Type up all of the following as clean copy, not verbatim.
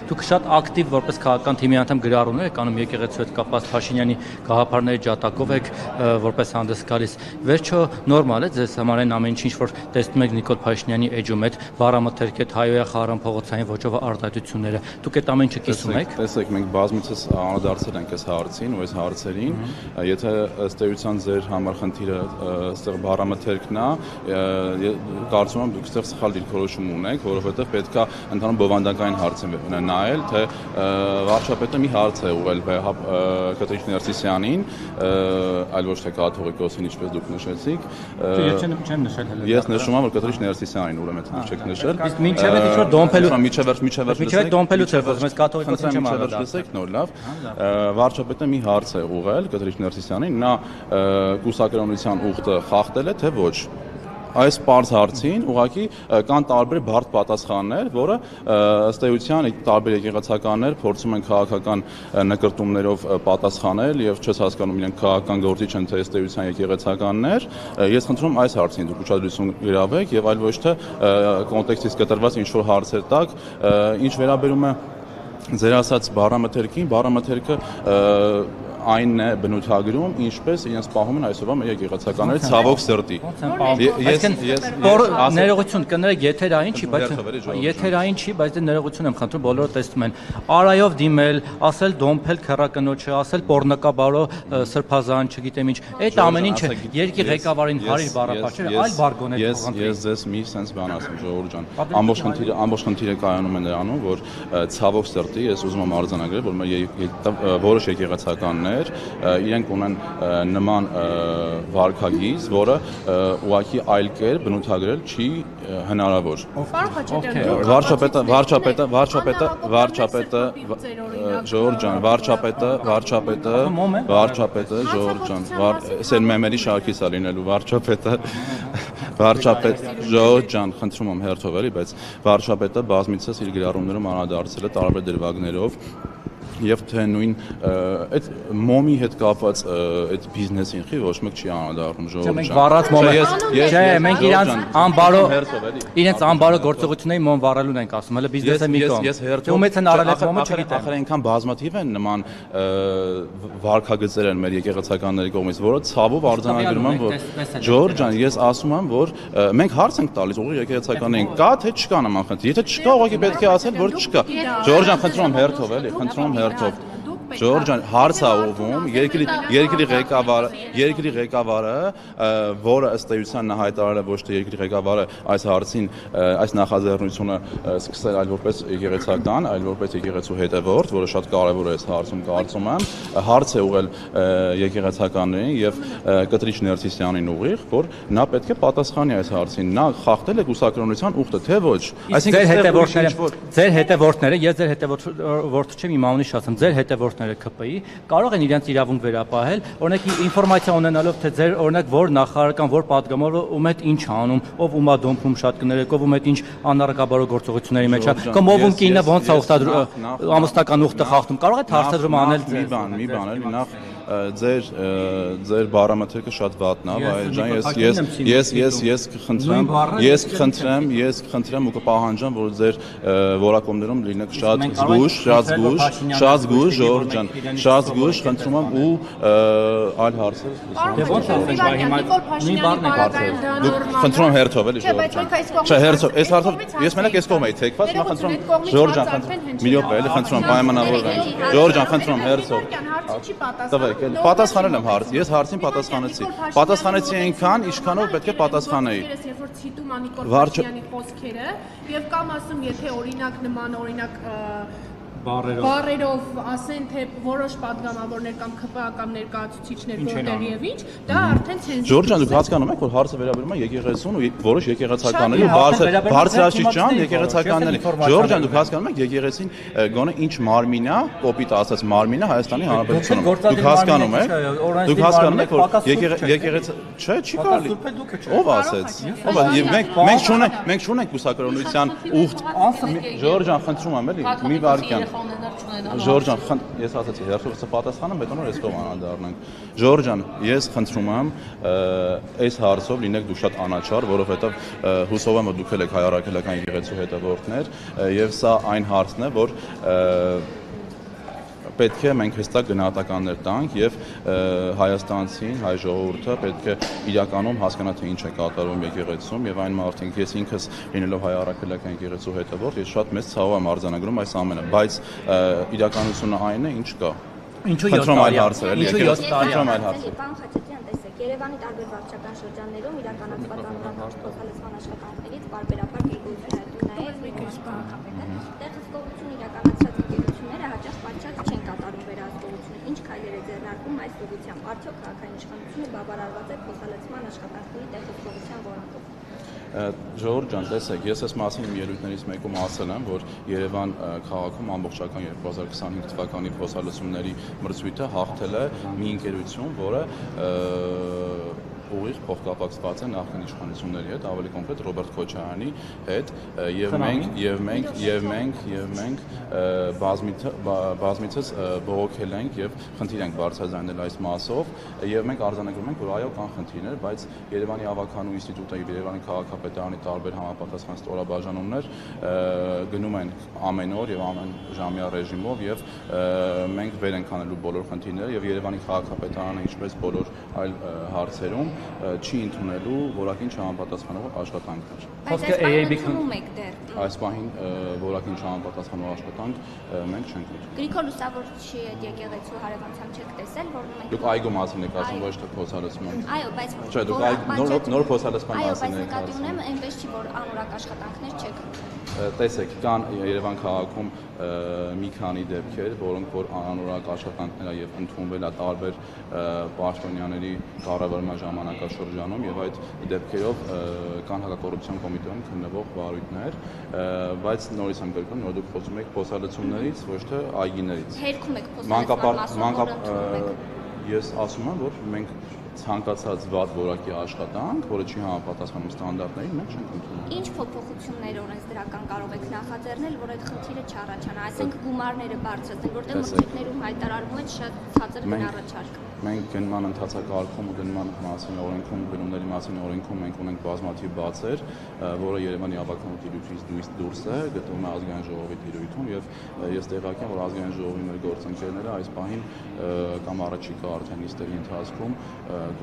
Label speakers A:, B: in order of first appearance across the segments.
A: դուք շատ ակտիվ որպես քաղաքական թիմի անդամ գրառումներ եք անում եկեղեցու հետ կապված Փաշինյանի գաղափարների ջատագով եք որպես հանդես գալիս։ Վերջո նորմալ է ձեզ համար այն ամեն ինչ որ տեսնում եք Նիկոլ Փաշինյանի էջում այդ բառամթերք այդ հայոյա խառն փողոցային ոճով արտահայտությունները։ Դուք այդ ամեն ինչը կիսում եք։
B: Տեսեք, մենք բազմիցս անդրադարձել ենք այս հարցին ու այս հարցերին, եթե ըստ էության ձեր համար խնդիրը այստեղ բառամթերքն է, կարծում եմ դուք այստեղ սխալ դիրքորոշում ունեք, որովհետև պետք է ընդհանուր բովանդակային հարցին նայել, թե վարչապետը մի հարց է ուղղել Կտրիչ Ներսիսյանին, այլ ոչ թե կաթողիկոսին, ինչպես դուք նշեցիք։
A: Ես չեմ նշել հենց։
B: Ես նշում եմ, որ Կտրիչ Ներսիսյանին ուրեմն դուք չեք նշել։
A: Իսկ մինչև այդ ինչ-որ դոմփելու
B: միջև
A: դոմփելուց է խոսում, այս կաթողիկոսին չեմ
B: անդրադարձել։ Լսեք նոր լավ։ Վարչապետը մի հարց է ուղղել Կտրիչ Ներսիսյանին, նա կուսակրոնության ուխտը խախտել է, թե ոչ։ Այս պարզ հարցին ուղղակի կան տարբեր բարդ պատասխաններ, որը ըստ էության տարբեր եկեղեցականներ փորձում են քաղաքական նկրտումներով պատասխանել եւ չես հասկանում իրենք քաղաքական գործիչ են թե ըստ էության եկեղեցականներ։ Ես խնդրում եմ այս հարցին դուք ուշադրություն գրավեք եւ այլ ոչ թե կոնտեքստից կտրված ինչ որ հարցեր տակ, ինչ վերաբերում է ձեր ասած բառամթերքին, բառամթերքը այնն է բնութագրում, ինչպես իրենց պահում են այսօրվա մեր եկեղեցականները ցավոք սրտի։
A: Ներողություն կներեք, եթերային չի, բայց ներողություն եմ խնդրում, բոլորը տեսնում են։ Արայով դիմել, ասել դոմփել քեռակնոջը, ասել պոռնկաբարո սրբազան, չգիտեմ ինչ։ Այդ ամեն ինչը երկի ղեկավարին հարիր բառապաշեր, այլ բարգոներ փոխանցի։
B: Ես ձեզ մի sense բան ասեմ, Ժողովուրդ ջան։ Ամբողջ խնդիրը կայանում է նրանում, որ ցավոք սրտի ես ուզում եմ արձանագրել, որ մեր որոշ եկեղեցականներ իրենք ունեն նման վարքագիծ, որը ուղղակի այլ կերպ բնութագրել չի հնարավոր։ Վարչապետը Ժողովուրդ ջան, վարչապետը Ժողովուրդ ջան, Սեն Մեմերի շարքից է լինելու վարչապետը, Ժողովուրդ ջան, խնդրում եմ հերթով էլի, բայց վարչապետը բազմիցս իր գրառումներում անդրադարձել է տարբեր դրվագներով եւ թե նույն այդ մոմի հետ կապված այդ բիզնեսին խի ոչ մեկ չի անդրադառնում Ժողովուրդ ջան։
A: Մենք վառած մոմ չէ, մենք իրենց անբարո գործողությունների մոմ վառելուն ենք ասում, հələ բիզնեսը մի կողմ։
B: Ես հերթով
A: ումից են արել այդ մոմը չգիտեմ։
B: Ախր այնքան բազմաթիվ են նման վարքագծեր են մեր եկեղեցականների կողմից, որը ցավով արձանագրում եմ, որ Ժողովուրդ ջան, ես ասում եմ, որ մենք հարց ենք տալիս ուղիղ եկեղեցականներին, կա թե չկա նման խնդիր։ Եթե չկա, ուղղակի պետք է ասել, որ չկա։ Ժողովուրդ ջան, խնդրում եմ հերթով էլի, խնդրում եմ հերթով։ Ժողովուրդ ջան, հարց է ուղղվում երկրի ղեկավարը, որը ըստ էության նա հայտարարել է ոչ թե երկրի ղեկավարը այս հարցին, այս նախաձեռնությունը սկսել այլ որպես եկեղեցական, այլ որպես եկեղեցու հետևորդ, որը շատ կարևոր է այս հարցում կարծում եմ, հարց է ուղղել եկեղեցականներին եւ Կտրիչ Ներսիսյանին ուղիղ, որ նա պետք է պատասխանի այս հարցին, նա խախտել է կուսակրոնության ուխտը, թե ոչ։
A: Այսինքն ձեր հետևորդները, ես ձեր հետևորդ չեմ, իմ անունից ասեմ, ձեր հետևորդները ԿՊ-ի կարող են իրենց իրավունք վերապահել, օրինակ ինֆորմացիա ունենալով, թե ձեր օրինակ որ նախարարական, որ պատգամավորը ում հետ ինչ անում, ով ում է դոմփում շատ կներեք, ով ում հետ ինչ անառակաբարո գործողությունների մեջ է, կամ ով ում կինը ոնց է ամուսնական ուխտը խախտում, կարող է հարցադրում անել
B: մի բան էլի նախ ձեր բառամթերքը շատ վատն է, վայել ջան, ես կխնդրեմ ու կպահանջեմ, որ ձեր որակումներում լինեք շատ զգույշ, Ժողովուրդ ջան, շատ զգույշ, խնդրում եմ ու այլ հարցեր։ Խնդրում եմ հերթով էլի Ժողովուրդ ջան։ Չէ, հերթով, այս հարցով ես մենակ այս կողմ էի թեքված, հիմա խնդրում եմ Ժողովուրդ ջան, խնդրում մի րոպե էլի խնդրում եմ պայմանավորվենք։ Ժողովուրդ ջան, խնդրում եմ հերթով։ Պատասխանել եմ հարց, ես հարցին պատասխանեցի այնքան, ինչքանով պետք է պատասխանեի։
C: Երբ որ ցիտում անի Նիկոլ Փաշինյանի խոսքերը եւ կամ ասում, եթե օրինակ նման բառերով ասեն, թե որոշ պատգամավորներ կամ ԿՊԱ կամ ներկայացուցիչներ որտեղ եւ ինչ, դա արդեն ցենզուրա։
B: Ժողովուրդ ջան, դուք հասկանում եք, որ հարցը վերաբերում է եկեղեցուն ու որոշ եկեղեցականների բարձրաստիճան եկեղեցականների։ Ժողովուրդ ջան, դուք հասկանում եք, եկեղեցին գոնե ինչ մարմին է, կոպիտ ասած մարմին է Հայաստանի Հանրապետությունում։ Դուք հասկանում եք, որ եկեղեցի չէ, չի կարելի։ Ով ասեց։ Մենք չունենք կուսակրոնության ուխտ։ Ժողովուրդ ջան, խնդրում եմ էլի, մի վարքյան։ Ժորժ ջան, ես ասացի, հերթուղսը պատասխանը, հետո նոր ես կողմ անդառնանք։ Ժորժ ջան, ես խնդրում եմ այս հարցով լինեք դուք շատ անաչառ, որովհետև հուսով եմ, որ դուք եք հայ առաքելական եկեղեցու հետևորդներ, եւ սա այն հարցն է, որ պետք է մենք հստակ գնահատականներ տանք եւ հայաստանցին, հայ ժողովուրդը պետք է իրականում հասկանա թե ինչ է կատարվում եկեղեցում եւ այն մարդիկ, ես ինքս լինելով հայ առաքելական եկեղեցու հետևորդ, ես շատ մեծ ցավ եմ արձանագրում այս ամենը, բայց իրականությունը այն է, ինչ կա։
A: Ինչու 7 տարի է։ Ինչու 7 տարի է։
D: Երևանի տարբեր վարչական շրջաններում իրականացված անվտանգ փոխհատուցման աշխատանքներից բարբերաբար գիտություն նաև քաղաքապետը տեղեկատվություն իրականացրած եկեղեցիները հաճախ պատշաճ չեն կատարում վերահսկողությունը։ Ինչ քայլեր է ձեռնարկում այս ուղղությամբ։ Արդյոք քաղաքային իշխանությունը բավարարված է փոխհատուցման աշխատանքների տեղեկատվության որակով։
B: Ժողովուրդ ջան, տեսեք, ես այս մասին իմ ելույթներից մեկում ասել եմ, որ Երևան քաղաքում ամբողջական 2025 թվականի փոխհատուցումների մրցույթը հաղթել է մի ընկերություն, որը ուղիղ փոխկապակցված է նախկին իշխանությունների հետ, ավելի կոնկրետ Ռոբերտ Քոչարյանի հետ, եւ մենք բազմիցս բողոքել ենք եւ խնդիր ենք բարձրաձայնել այս մասով, եւ մենք արձանագրում ենք, որ այո, կան խնդիրներ, բայց Երևանի ավականու ինստիտուտը եւ Երևանի քաղաքապետարանի տարբեր համապատասխան ստորաբաժանումներ գնում են ամեն օր եւ ամեն ժամյա ռեժիմով եւ մենք վեր ենք անելու բոլոր խնդիրները եւ Երևանի քաղաքապետարանը ինչպես բոլոր այլ հարցերում չի ընդունելու որակին չհամապատասխանող աշխատանքներ։
D: Խոսքը AAB-ում եք դեռ։
B: Այս պահին որակին չհամապատասխանող աշխատանք մենք չենք ընդունում։
D: Գրիգոր Լուսավորչի եկեղեցու հարևանությամբ չեք տեսել, որ մենք
B: Դուք այգու մասին եք ասում, ոչ թե փոխհատուցման։
D: Այո, բայց
B: Չէ, դուք նոր փոխհատուցման մասին եք
D: ասում։ Բայց նկատի ունեմ, այնպես չի, որ անորակ աշխատանքներ չեք ընդունում։
B: Տեսեք, կան Երևան քաղաքում մի քանի դեպքեր, որոնք որ անորակ աշխատանքներ եւ ընդունվել է տարբեր պաշտոնյաների կառավարման ժամանակաշրջանում եւ այդ դեպքերով կան հակակոռուպցիոն կոմիտեում քննվող վարույթներ, բայց նորից եմ գրկում, որ դուք խոսում եք փոխհատուցումներից, ոչ թե այգիներից։
D: Հերքում եք փոխհատուցման
B: Ես ասում եմ, որ մենք ցանկացած վատ որակի աշխատանք, որը չի համապատասխանում ստանդարտներին, մենք չենք ընդունում։
D: Ինչ փոփոխություններ օրենսդրական կարող եք նախաձեռնել, որ այդ խնդիրը չառաջանա, այսինքն գումարները բարձրացնել, որտեղ մրցույթներում հայտարարվում է շատ ցածր գնահատառաջարկ։
B: Մենք գնման ընթացակարգում ու գնման մասին օրենքում, գնումների մասին օրենքում մենք ունենք բազմաթիվ բացեր, որը Երևանի ավականու տիրույթից դուրս է, գտնվում է ազգային ժողովի տիրույթում եւ ես տեղյակ եմ, որ ազգային ժողովի մեր գործընկերները այս պահին կամ առաջիկա արդեն նիստերի ընթացքում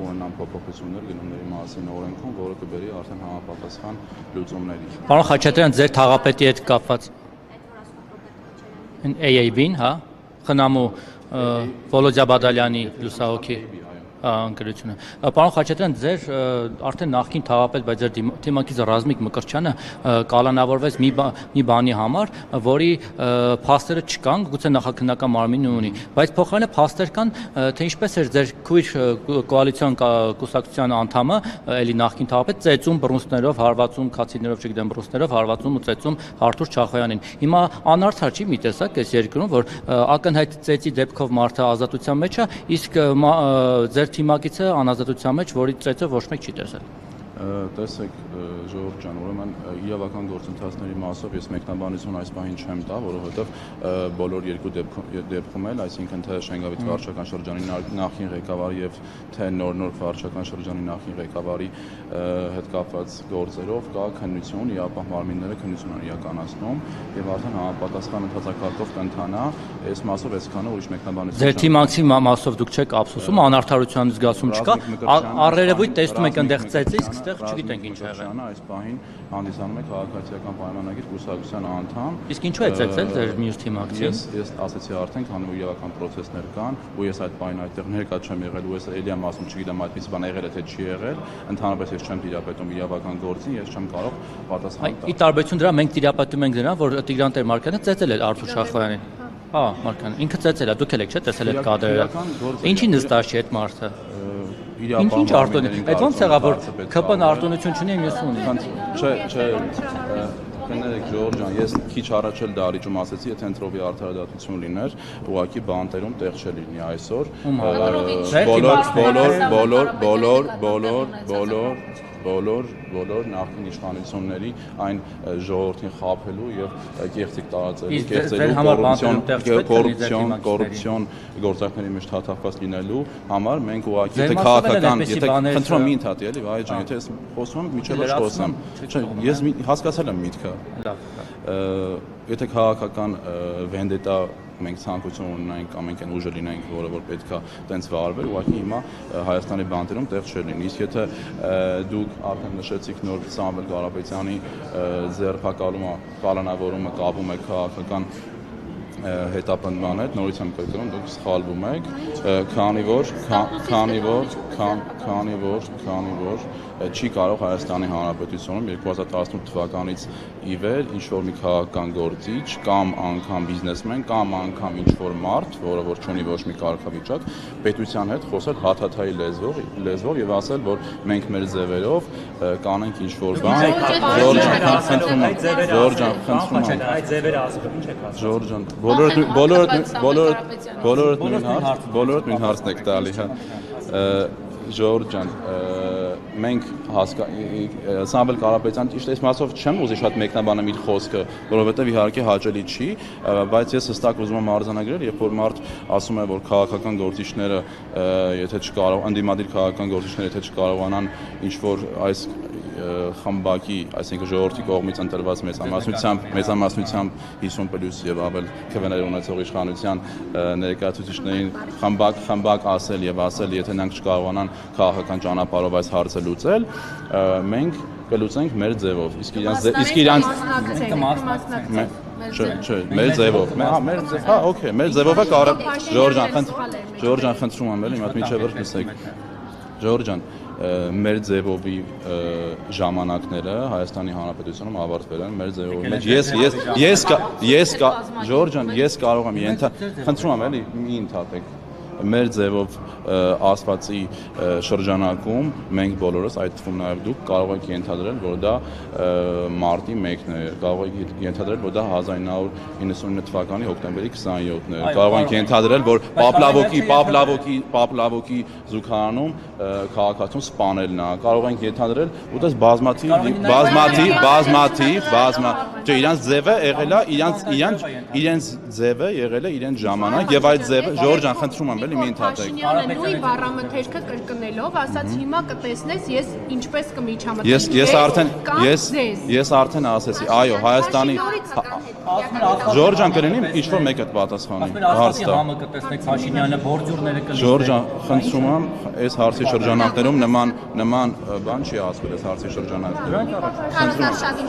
B: կունենան փոփոխություններ գնումների մասին օրենքում, որը կբերի արդեն համապատասխան լուծումների։
A: Պարոն Խաչատրյան, ձեր թաղապետի հետ կապված AAB-ն, հա, խնամու Վոլոդյա Բադալյանի լուսահոգի ընկերությունը։ Պարոն Խաչատրյան, ձեր արդեն նախկին թաղապետ, բայց ձեր թիմակից Ռազմիկ Մկրտչյանը կալանավորվեց մի բանի համար, որի փաստերը չկան, գուցե նախաքննական մարմինը ունի, բայց փոխարենը փաստեր կան, թե ինչպես էր ձեր քույր կոալիցիոն կուսակցության անդամը, էլի նախկին թաղապետ ծեծում բռունցքներով, հարվածում քացիներով, չգիտեմ, բռունցքներով հարվածում ու ծեծում Արթուր Չախոյանին։ Հիմա անարդար չի մի տեսակ այս երկրում, որ ակնհայտ ծեծի դեպքով մարդը ազատության մեջ է, իսկ ձեր թիմակիցը անազատության մեջ, որի ծեծը ոչ մեկ չի տեսել։
B: Տեսեք, ժողովուրդ ջան, ուրեմն իրավական գործընթացների մասով ես մեկնաբանություն այս պահին չեմ տա, որովհետև բոլոր երկու դեպքում էլ, այսինքն թե Շենգավիթ վարչական շրջանի նախին ղեկավարի եւ թե նոր վարչական շրջանի նախին ղեկավարի հետ կապված գործերով կա քննություն, իրավապահ մարմինները քննություն են իրականացնում եւ արդեն համապատասխան ընթացակարգով կընթանա, այս մասով այսքանը ուրիշ մեկնաբանություն։
A: Ձեր թիմակցի մասով դուք չեք ափսոսում, անարդարության զգացում չկա, առերևույթ տեսնում եք այնտեղ ծեծի, չգիտենք ինչ է եղել։
B: Այս պահին հանդիսանում է քաղաքացիական պայմանագիր կուսակցության անդամ։
A: Իսկ ինչու է ծեծել ձեր մյուս թիմակցին։
B: Ես ասացի արդեն, քանի որ իրավական պրոցեսներ կան, ու ես այդ պահին այդտեղ ներկա չեմ եղել, ու ես էլի եմ ասում, չգիտեմ այդպես բան եղել է թե չի եղել, ընդհանրապես ես չեմ տիրապետում իրավական գործին, ես չեմ կարող պատասխան տալ։
A: Ի տարբերություն դրա մենք տիրապետում ենք դրան, որ Տիգրան Տեր-Մարկարյանը ծեծել է Արթուր Շախոյանին։ Հա, Մարկարյան, ինքը ծեծել է, դուք էլ եք չէ՞ տեսել այդ կադրերը։ Ինչի նստած չի այդ մարդը։ Ինչ արտոնություն։ Այդ ոնց եղավ որ ԿՊ-ն արտոնություն չունի, մյուսը ունի։
B: Չէ, կներեք Ժորժ ջան, ես քիչ առաջ էլ դարիճում ասեցի, եթե ընտրովի արդարադատություն լիներ, ուղղակի բանտերում տեղ չլինի այսօր։ բոլոր բոլոր նախկին իշխանությունների այն ժողովրդին խաբելու եւ կեղծիք տարածելու, կոռուպցիոն գործարքների մեջ թաթախված լինելու համար մենք ուղղակի եթե քաղաքական, եթե խնդրում եմ մի ընթացի էլի, այ ջան, եթե ես խոսում եմ, միջև խոսեմ, ես հասկացել եմ միտքը։ Եթե քաղաքական վենդետա մենք ցանկություն ունենք ամենք այն ուժը լինենք, որը որ պետքա տենց վարվեր, ուղղակի հիմա Հայաստանի բանտերում տեղ չէր լինի։ Իսկ եթե դուք արդեն նշեցիք նոր Սամվել Կարապետյանի ձերբակալումը, պլանավորումը կապում է քաղաքական հետապնդման հետ, նորից եմ կրկնում, դուք սխալվում եք, քանի որ չի կարող Հայաստանի Հանրապետությունում 2018 թվականից ի վեր ինչ-որ մի քաղաքական գործիչ կամ անգամ բիզնեսմեն կամ անգամ ինչ-որ մարդ, որը որ չունի ոչ մի կարգավիճակ, պետության հետ խոսել հաթաթայի լեզվով եւ ասել, որ մենք մեր ձևերով կանենք ինչ-որ բան։ Ժորժ ջան, խնդրում եմ,
A: այդ ձևերը ասում ինչ եք ասում։
B: Ժորժ ջան, բոլորդ նույն հարցն եք տալի, հա։ Ժորժ ջան, մենք Սամվել Կարապետյան ճիշտ իմաստով չեմ ուզի շատ մեկնաբանել իր խոսքը, որովհետև իհարկե հաճելի չի, բայց ես հստակ ուզում եմ արձանագրել, երբ որ մարդ ասում է, որ քաղաքական գործիչները եթե չկարող, ընդդիմադիր քաղաքական գործիչները եթե չկարողանան ինչ-որ այս խմբակի, այսինքն ժողովրդի կողմից ընտրված մեծամասնությամբ 50+ եւ ավել քվեներ ունեցող իշխանության ներկայացուցիչներին խմբակ ասել եւ ասել, եթե նրանք չկարողանան քաղաքական ճանապարհով այս հարցը լուծել, մենք կլուծենք մեր ձևով։ Իսկ իրանց մեր ձևով, օքեյ, մեր ձևով է կարող Ժորժ ջան, խնդրում եմ էլի, մատ միջև վերջ լսեք։ Ժորժ ջան, մեր ձևովի ժամանակները Հայաստանի Հանրապետությունում ավարտվել են մեր ձևովի մեջ։ Ժորժ ջան, ես կարող եմ խնդրում եմ էլի մի ընդհատեք։ Մեր ձևով ասվածի շրջանակում մենք բոլորս, այդ թվում նաև դուք, կարող եք ենթադրել, որ դա մարտի 1-ն է, կարող եք ենթադրել, որ դա 1999 թվականի հոկտեմբերի 27-ն է, կարող եք ենթադրել, որ Պապլավոկի զուգարանում քաղաքացուն սպանելն է, կարող ենք ենթադրել, ուտես իրանց ձևը եղել է, իրենց ձևը եղել է իրենց ժամանակ եւ այդ ձևը Ժորժ ջան, խնդրում եմ էլի մի ընդհատեք։
C: Փաշինյանը նույն բառամթերքը կրկնելով ասաց հիմա կտեսնես ես ինչպես կմիջամտեմ։
B: Ես արդեն ասեցի, այո, Հայաստանի Ժորժ ջան կլինի ինչ-որ մեկը պատասխանի։ Հարց տա։
A: Համը կտեսնեք Փաշինյանը բորձուրները կլինի։
B: Ժորժ ջան, խնդրում եմ, այս հարցի շրջանակներում նման բան չի ասվել այս հարցի շրջանակներում։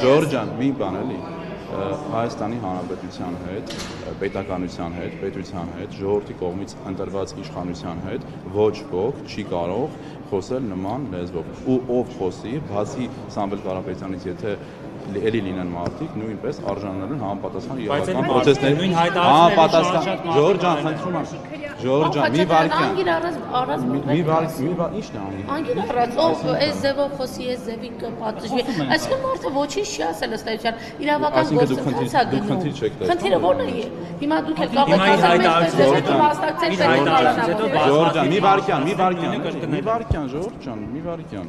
B: Ժորժ ջան, մի բան էլի Հայաստանի Հանրապետության հետ, պետականության հետ, պետության հետ, ժողովրդի կողմից ընտրված իշխանության հետ ոչ ոք չի կարող խոսել նման լեզվով։ Ու ով խոսի, բացի Սամվել Կարապետյանից, եթե էլի լինեն մարդիկ, նույնպես արժանանալու են համապատասխան իրավական պրոցեսների համապատասխան։ Ժորժ ջան, խնդրում եմ, Ժորժ ջան, մի վարքյան։ Ի՞նչն է անգիր։
E: Անգիր առած, ով այս ձևով խոսի, այս ձևին կպատժվի։ Այսինքն մարդը ոչինչ չի ասել ըստ էության, իրավական գործընթաց է գնում։ Խնդիրը ո՞րն է։ Հիմա դուք եք կարող եք
B: Ժորժ ջան, մի վարքյան, Ժորժ ջան, մի վարքյան։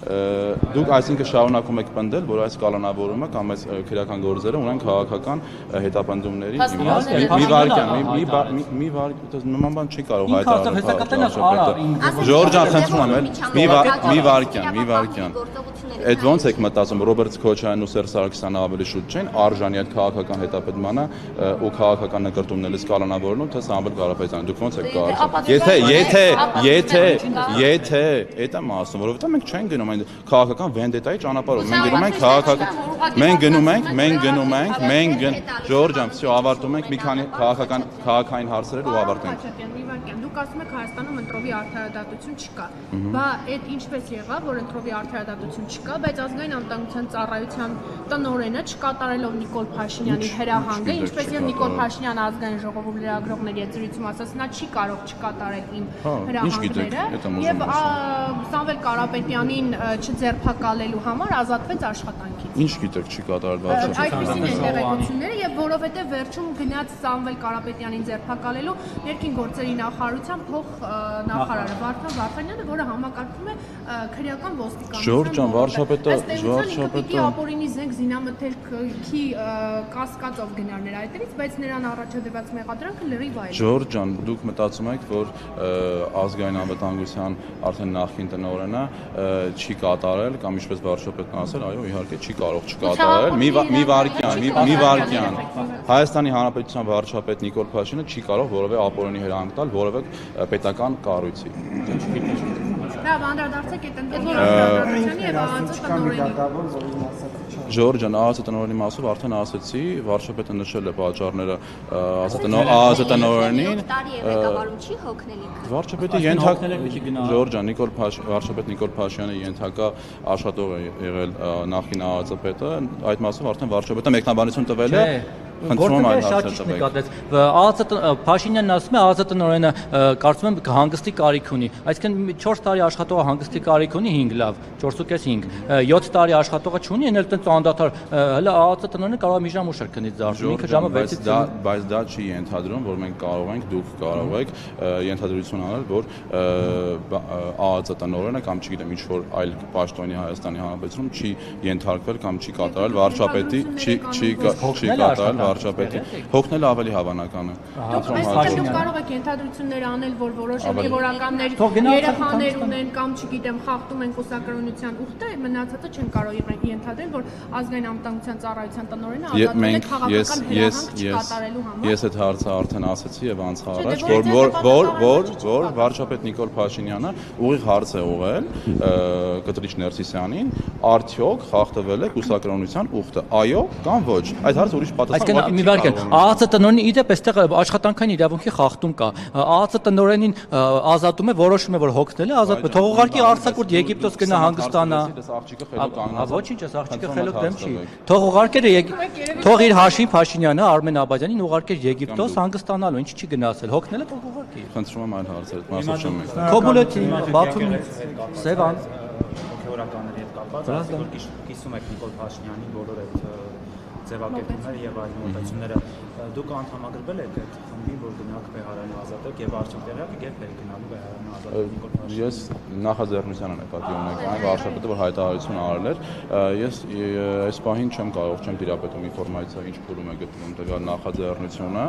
B: Դուք այսինքն շարունակում եք պնդել, որ այս կալանավորումը կամ այս քրեական գործերը ունեն քաղաքական հետապնդումների մի վարքյան, նման բան չի կարող հայտարարել։ Ժորժ ջան, խնդրում եմ, մի վարքյան։ Այդ ոնց եք մտածում, Ռոբերտ Քոչարյանն ու Սերժ Սարգսյանը ավելի շուտ չեն արժանի այդ քաղաքական հետապնդմանը ու քաղաքական նկարտումների կալանավորելուն, թե Սամվել Կարապետյանը, դուք ոնց եք կարող։ Եթե այդ եմ ասում, որովհետև մենք չենք գնում այն քաղաքական վենդետայի ճանապարհով, մենք Ժորժ ջան, всё ավարտում ենք մի քանի քաղաքային հարցեր ու ավարտենք։
C: Դուք ասում եք Հայաստանում ընտրովի արդարադատություն չկա։ Բա այդ ինչպես եղավ, որ ընտրովի արդարադատություն չկա, բայց ազգային անվտանգության ծառայության տնօրենը չկատարելով Նիկոլ Փաշինյանի հրահանգը, ինչպես եւ Նիկոլ Փաշինյանը ազգային ժողովում լրագրողների հետ զրույցում ասաց, նա չի կարող չկատարել իմ հրահանգները եւ Սամվել Կարապետյանին չձերբակալելու համար ազատվեց աշխատանքից։
B: Ինչ գիտեք չի կատարել վարչապետը։
C: Այդպիսին են տեղեկությունները եւ որովհետեւ վերջում գնաց Սամվել Կարապետյանին ձերբակալելու ներքին գործերի նախարարության տնտեսության փոխ նախարարը Վարդան Վարդանյանը, որը համակարգում է քրեական ոստիկանության։
B: Ժորժ ջան, վարչապետը
C: ապօրինի զենք զինամթերքի կասկածով գնար նրա այդտեղից, բայց նրան առաջադրված մեղադրանքը լրիվ այլ է։
B: Ժորժ ջան, դուք մտածում եք, որ ազգային անվտանգության արդեն նախկին տնօրենը չի կատարել կամ ինչպես վարչապետն ասել, այո, իհարկե չի կարող չկատարել։ Մի վարքյան։ Հայաստանի Հանրապետության վարչապետ Նիկոլ Փաշինյանը չի կարող որևէ ապօրինի հրահանգ տալ որևէ պետական կառույցի։
C: Լավ, անդրադարձեք այդ տնօրենի եւ ԱԱԾ տնօրենի։
B: Ժորժ ջան, ԱԱԾ տնօրենի մասով արդեն ասացի, վարչապետը նշել է պատճառները ԱԱԾ տնօրենին։
D: Չի հոգնելիք։
B: Վարչապետի Ժորժ ջան, վարչապետ Նիկոլ Փաշինյանը ենթակա աշխատող է եղել նախին ԱԱԾ պետը, այդ մասով արդեն վարչապետը մեկնաբանություն տվել է։ Խնդրում եմ այդ հարցը տվեք։
A: Փաշինյանն ասում է ԱԱԾ տնօրենը կարծում եմ հանգստի կարիք ունի, այսինքն 4 տարի աշխատողը հանգստի կարիք ունի 5 լավ, 4.5, 7 տարի աշխատողը չունի, այն էլ տենց անդադար, հələ ԱԱԾ տնօրենը կարող է մի ժամ ուշ էր քնից դառնում, ինքը ժամը 6-ից։
B: Բայց դա չի ենթադրում, որ մենք կարող ենք, դուք կարող եք ենթադրություն անել, որ ԱԱԾ տնօրենը կամ չգիտեմ ինչ որ այլ պաշտոնի Հայաստանի Հանրապետությունում չի ենթարկվել կամ չի կատարել վարչապետի, չի կատարել վարչապետի։ Հոգնելը ավելի հավանական է։
C: Դուք կարող եք ենթադրություններ անել, որ որոշակի որականներ երեխաներ ունեն կամ չգիտեմ խախտում են կուսակրոնության ուխտը, մնացածը չեն կարող ենթադրել, որ ազգային անվտանգության ծառայության տնօրենը ազատվել է քաղաքական հրահանգ չկատարելու համար։
B: Ես այդ հարցը արդեն ասացի եւ անցա առաջ, որ վարչապետ Նիկոլ Փաշինյանը ուղիղ հարց է ուղղել Կտրիչ Ներսիսյանին, արդյոք խախտվել է կուսակրոնության ուխտը, այո կամ ոչ։ Այդ հարցը ուրիշ պատասխան
A: մի վարքան, ԱԱԾ տնօրենի իդեպ այստեղ աշխատանքային իրավունքի խախտում կա։ ԱԱԾ տնօրենին ազատում է, որոշում է, որ հոգնել է, ազատում է։ Թող ուղարկի արձակուրդ Եգիպտոս գնա հանգստանա։ Ոչինչ, այս աղջիկը խելոք դեմ չի։ Թող ուղարկեր թող իր հաշվին Փաշինյանը Արմեն Աբաջյանին ուղարկեր Եգիպտոս հանգստանալու, ինչ չի գնացել։ Հոգնել է, թող ուղարկի։
B: Խնդրում եմ այլ հարցեր, մասով չեմ եք։
A: Կոբուլեթի, Բաթում, Սևան։
F: Հոգեորականների հետ կապված, որ կիսում եք Նիկոլ Փաշինյանի բոլոր այդ ձևակերպումները եւ այլ մոտեցումները, դուք անդամագրվել եք այդ խմբին, որ գնաք Բեհարանը ազատեք եւ արդյունքները երբ եք գնալու Բեհարանը ազատեք Նիկոլ Փաշինյանը։
B: Ես նախաձեռնությանը նկատի ունեմ այն վարչապետը, որ հայտարարություն արել էր, ես այս պահին չեմ տիրապետում ինֆորմացիա, ինչ փուլում է գտնվում տվյալ նախաձեռնությունը,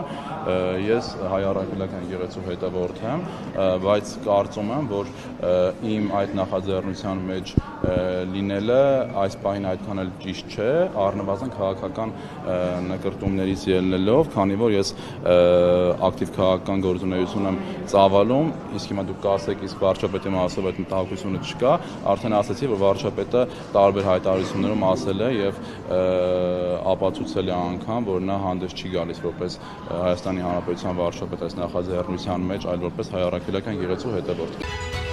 B: ես հայ առաքելական եկեղեցու հետևորդ եմ, բայց կարծում եմ, որ իմ այդ նախաձեռնության մեջ լինելը այս պահին այդքան էլ ճիշտ չէ, առնվազն քաղաքական նկրտումներից ելնելով, քանի որ ես ակտիվ քաղաքական գործունեություն եմ ծավալում, իսկ հիմա դուք կասեք, իսկ վարչապետի մասով այդ մտահոգությունը չկա, արդեն ասացի, որ վարչապետը տարբեր հայտարարություններում ասել է եւ ապացուցել է անգամ, որ նա հանդես չի գալիս որպես Հայաստանի Հանրապետության վարչապետ այս նախաձեռնության մեջ, այլ որպես հայ առաքելական եկեղեցու հետևորդ։